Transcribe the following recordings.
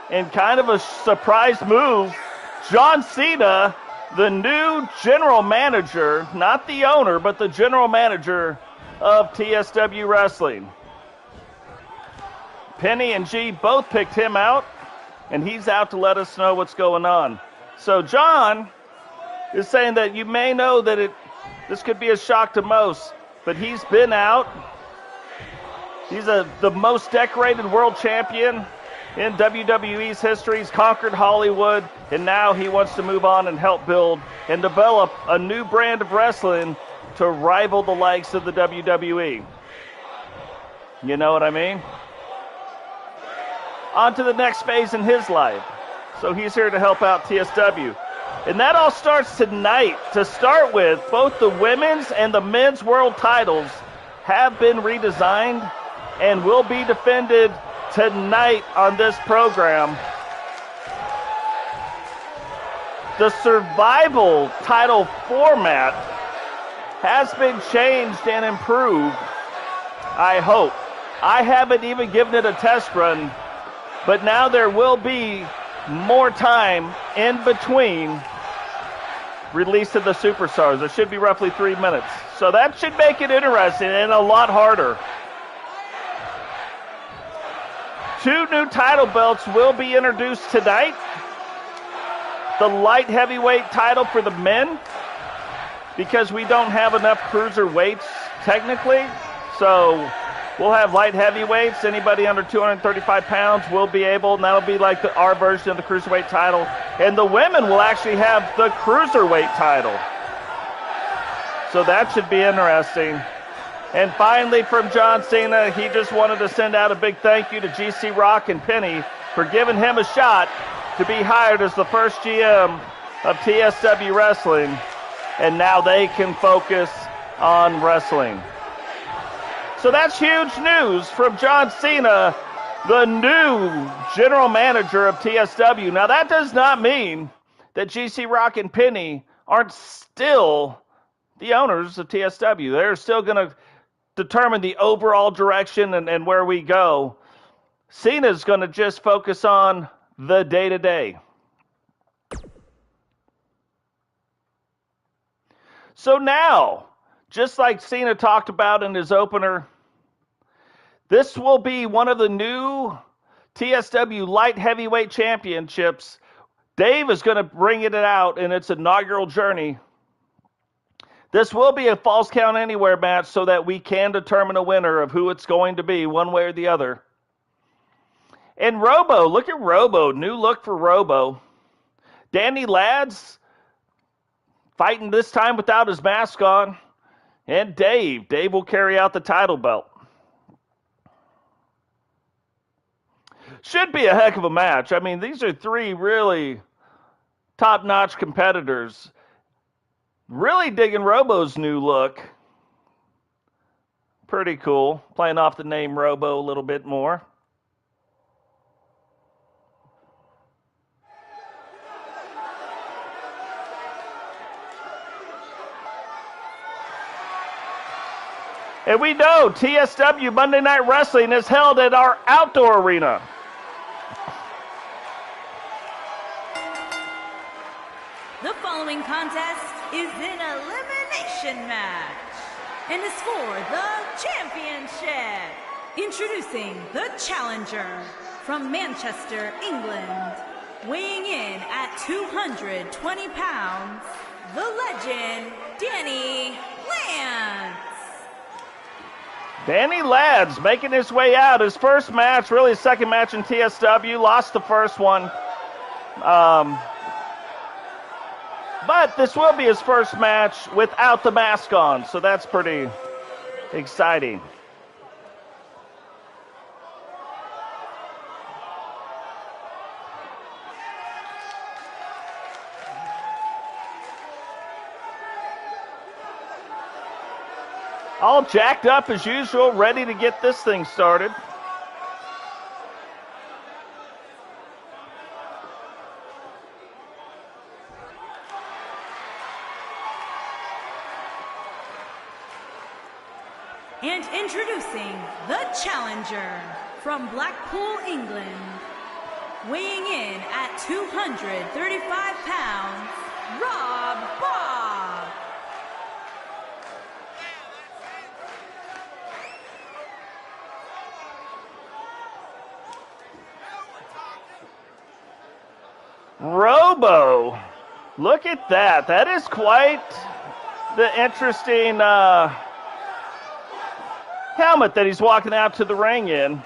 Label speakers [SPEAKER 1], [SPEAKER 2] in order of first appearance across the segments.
[SPEAKER 1] in kind of a surprise move, John Cena, the new general manager, not the owner, but the general manager of TSW Wrestling. Penny and G both picked him out, and he's out to let us know what's going on. So John is saying that you may know that this could be a shock to most, but he's been out. He's the most decorated world champion in WWE's history. He's conquered Hollywood, and now he wants to move on and help build and develop a new brand of wrestling to rival the likes of the WWE. You know what I mean? On to the next phase in his life. So he's here to help out TSW. And that all starts tonight. To start with, both the women's and the men's world titles have been redesigned and will be defended tonight on this program. The survival title format has been changed and improved, I hope. I haven't even given it a test run, but now there will be more time in between release of the superstars. There should be roughly 3 minutes. So that should make it interesting and a lot harder. 2 new title belts will be introduced tonight. The light heavyweight title for the men, because we don't have enough cruiserweights technically. So we'll have light heavyweights. Anybody under 235 pounds will be able, and that'll be like our version of the cruiserweight title. And the women will actually have the cruiserweight title. So that should be interesting. And finally, from John Cena, he just wanted to send out a big thank you to GC Rock and Penny for giving him a shot to be hired as the first GM of TSW Wrestling. And now they can focus on wrestling. So that's huge news from John Cena, the new general manager of TSW. Now that does not mean that GC Rock and Penny aren't still the owners of TSW. They're still going to determine the overall direction and where we go. Cena's going to just focus on the day-to-day. So now, just like Cena talked about in his opener, this will be one of the new TSW Light Heavyweight Championships. Dave is going to bring it out in its inaugural journey. This will be a Falls Count Anywhere match so that we can determine a winner of who it's going to be, one way or the other. And Robbo, look at Robbo, new look for Robbo. Danny Ladz fighting this time without his mask on. And Dave will carry out the title belt. Should be a heck of a match. I mean, these are 3 really top-notch competitors. Really digging Robbo's new look. Pretty cool. Playing off the name Robbo a little bit more. And we know TSW Monday Night Wrestling is held at our outdoor arena.
[SPEAKER 2] The following contest is an elimination match and is for the championship. Introducing the challenger from Manchester, England, weighing in at 220 pounds, the legend, Danny Ladz.
[SPEAKER 1] Danny Ladz making his way out. His first match, really his second match in TSW. Lost the first one. But this will be his first match without the mask on, so that's pretty exciting. All jacked up as usual, ready to get this thing started.
[SPEAKER 2] And introducing the challenger from Blackpool, England, weighing in at 235 pounds, Robbo.
[SPEAKER 1] Robbo, look at that. That is quite the interesting helmet that he's walking out to the ring in.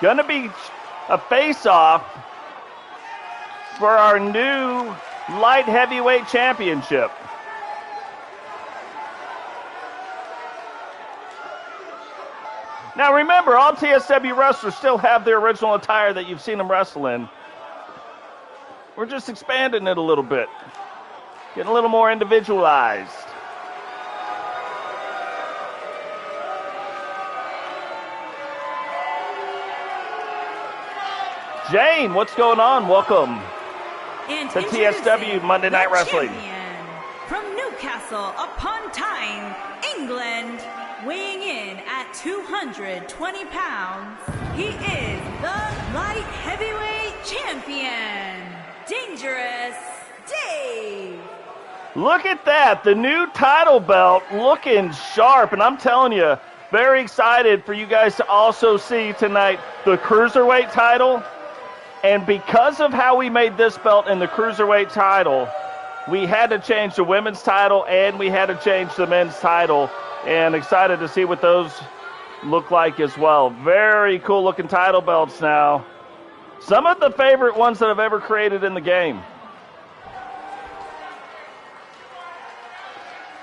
[SPEAKER 1] Gonna be a face-off for our new light heavyweight championship. Now remember, all TSW wrestlers still have their original attire that you've seen them wrestle in. We're just expanding it a little bit, getting a little more individualized. Jane, what's going on? Welcome
[SPEAKER 2] And
[SPEAKER 1] to TSW Monday Night Wrestling.
[SPEAKER 2] Champion from Newcastle upon Tyne, England, weighing in at 220 pounds, he is the light heavyweight champion, Dangerous Dave.
[SPEAKER 1] Look at that, the new title belt looking sharp, and I'm telling you, very excited for you guys to also see tonight the Cruiserweight title. And because of how we made this belt in the Cruiserweight title, we had to change the women's title and we had to change the men's title. And excited to see what those look like as well. Very cool looking title belts now. Some of the favorite ones that I've ever created in the game.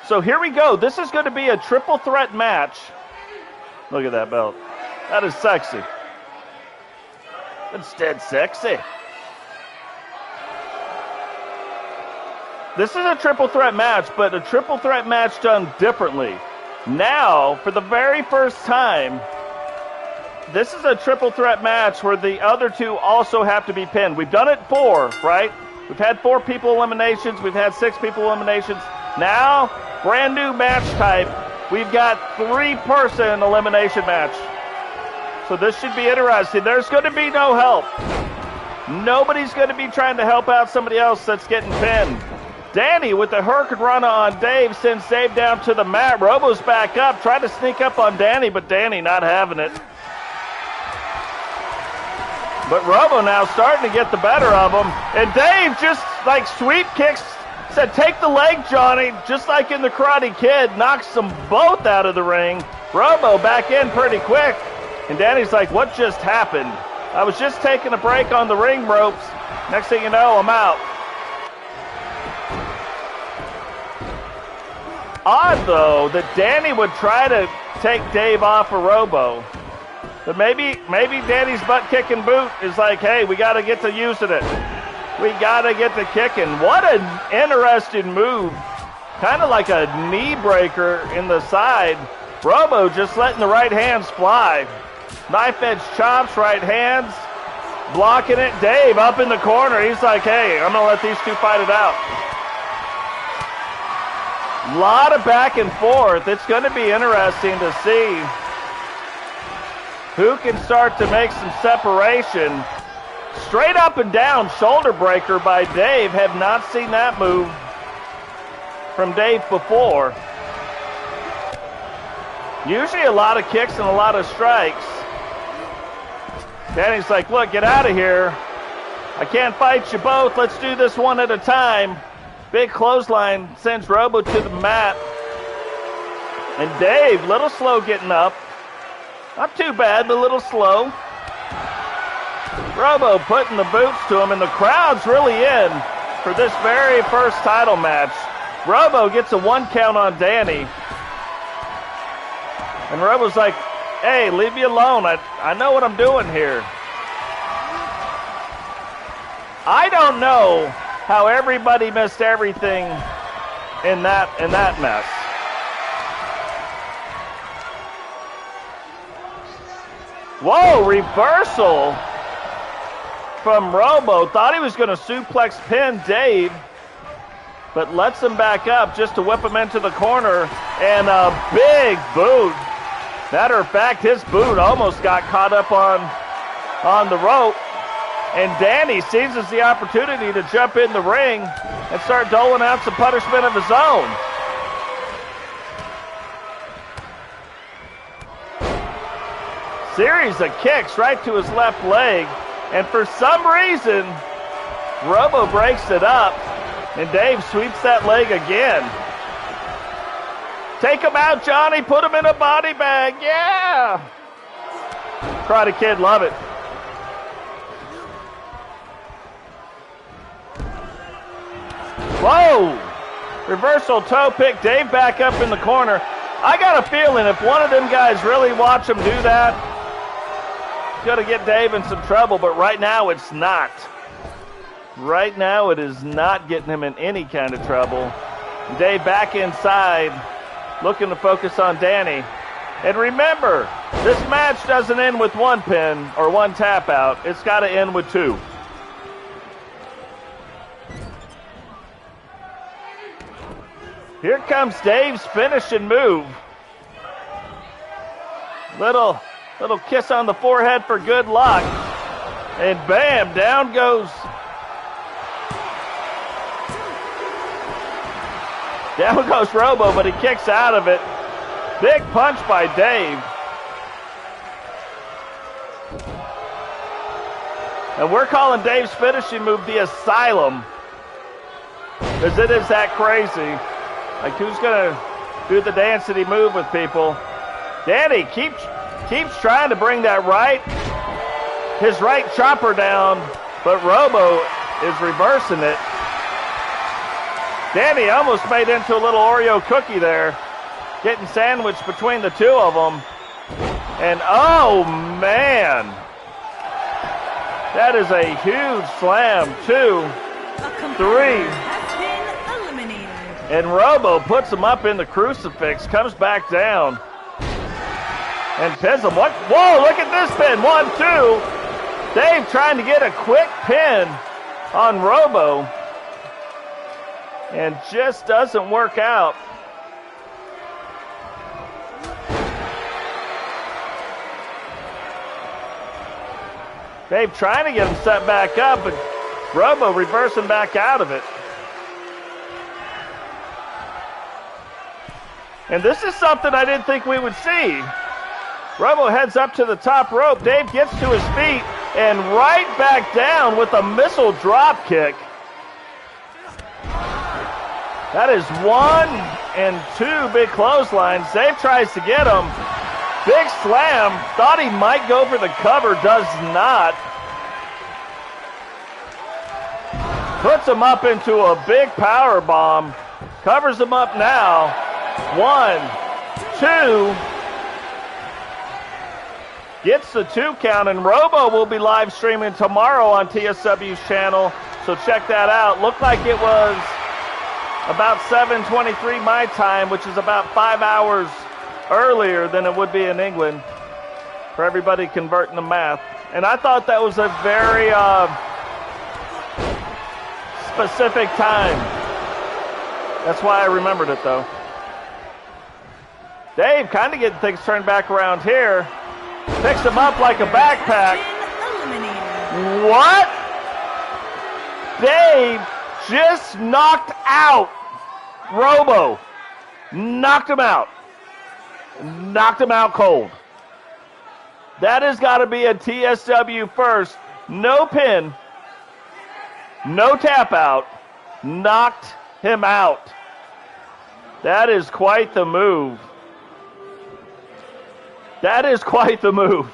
[SPEAKER 1] So here we go. This is going to be a triple threat match. Look at that belt. That is sexy. It's dead sexy. This is a triple threat match, but a triple threat match done differently. Now, for the very first time, this is a triple threat match where the other two also have to be pinned. We've done it 4, right? We've had 4 people eliminations. We've had 6 people eliminations. Now, brand new match type. We've got 3-person elimination match. So this should be interesting. There's going to be no help. Nobody's going to be trying to help out somebody else that's getting pinned. Danny with the hurricane run on Dave sends Dave down to the mat. Robbo's back up, tried to sneak up on Danny, but Danny not having it. But Robbo now starting to get the better of him. And Dave just like sweep kicks, said take the leg, Johnny, just like in the Karate Kid, knocks them both out of the ring. Robbo back in pretty quick. And Danny's like, what just happened? I was just taking a break on the ring ropes. Next thing you know, I'm out. Odd, though, that Danny would try to take Dave off of Robbo. But maybe Danny's butt-kicking boot is like, hey, we got to get to using it. We got to get to kicking. What an interesting move. Kind of like a knee breaker in the side. Robbo just letting the right hands fly. Knife edge chops, right hands, blocking it. Dave up in the corner. He's like, hey, I'm going to let these two fight it out. A lot of back and forth. It's going to be interesting to see who can start to make some separation. Straight up and down shoulder breaker by Dave. Have not seen that move from Dave before. Usually a lot of kicks and a lot of strikes. Danny's like, look, get out of here. I can't fight you both. Let's do this one at a time. Big clothesline sends Robbo to the mat. And Dave, little slow getting up. Not too bad, but a little slow. Robbo putting the boots to him, and the crowd's really in for this very first title match. Robbo gets a 1 count on Danny. And Robbo's like, hey, leave me alone. I know what I'm doing here. I don't know how everybody missed everything in that mess. Whoa, reversal from Robbo. Thought he was going to suplex pin Dave, but lets him back up just to whip him into the corner. And a big boot Matter of fact, his boot almost got caught up on the rope. And Danny seizes the opportunity to jump in the ring and start doling out some punishment of his own. Series of kicks right to his left leg. And for some reason, Robbo breaks it up. And Dave sweeps that leg again. Take him out, Johnny. Put him in a body bag. Yeah. Karate Kid, love it. Whoa! Reversal toe pick. Dave back up in the corner. I got a feeling if one of them guys really watch him do that, it's going to get Dave in some trouble, but right now it's not. Right now it is not getting him in any kind of trouble. Dave back inside, looking to focus on Danny. And remember, this match doesn't end with one pin or one tap out. It's got to end with two. Here comes Dave's finishing move. Little kiss on the forehead for good luck. And bam, down goes. Down goes Robbo, but he kicks out of it. Big punch by Dave. And we're calling Dave's finishing move the Asylum, because it is that crazy. Like, who's going to do the dance-city move with people? Danny keeps trying to bring that his right chopper down, but Robbo is reversing it. Danny almost made into a little Oreo cookie there, getting sandwiched between the two of them. And, oh, man. That is a huge slam. 2, 3. And Robbo puts him up in the crucifix, comes back down, and pins him. What? Whoa, look at this pin. 1, 2. Dave trying to get a quick pin on Robbo, and just doesn't work out. Dave trying to get him set back up, but Robbo reversing back out of it. And this is something I didn't think we would see. Robbo heads up to the top rope. Dave gets to his feet and right back down with a missile drop kick. That is 1 and 2 big clotheslines. Dave tries to get him. Big slam. Thought he might go for the cover. Does not. Puts him up into a big power bomb. Covers him up now. 1, 2. Gets the 2 count, and Robbo will be live streaming tomorrow on TSW's channel, so check that out. Looked like it was about 7:23 my time, which is about 5 hours earlier than it would be in England, for everybody converting the math. And I thought that was a very specific time. That's why I remembered it, though. Dave kind of getting things turned back around here. Picks him up like a backpack. What? Dave just knocked out Robbo. Knocked him out. Knocked him out cold. That has got to be a TSW first. No pin. No tap out. Knocked him out. That is quite the move. That is quite the move.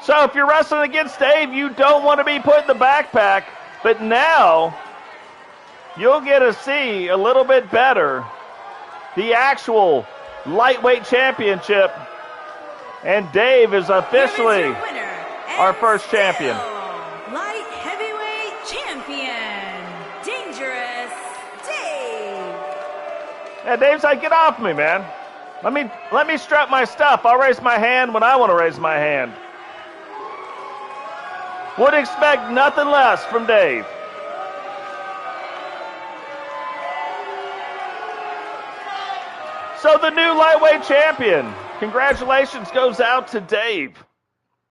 [SPEAKER 1] So if you're wrestling against Dave, you don't want to be put in the backpack. But now, you'll get to see a little bit better the actual lightweight championship. And Dave is officially our first champion.
[SPEAKER 2] Light heavyweight champion, Dangerous Dave.
[SPEAKER 1] Yeah, Dave's like, get off me, man. Let me strap my stuff. I'll raise my hand when I want to raise my hand. Would expect nothing less from Dave. So the new lightweight champion. Congratulations goes out to Dave.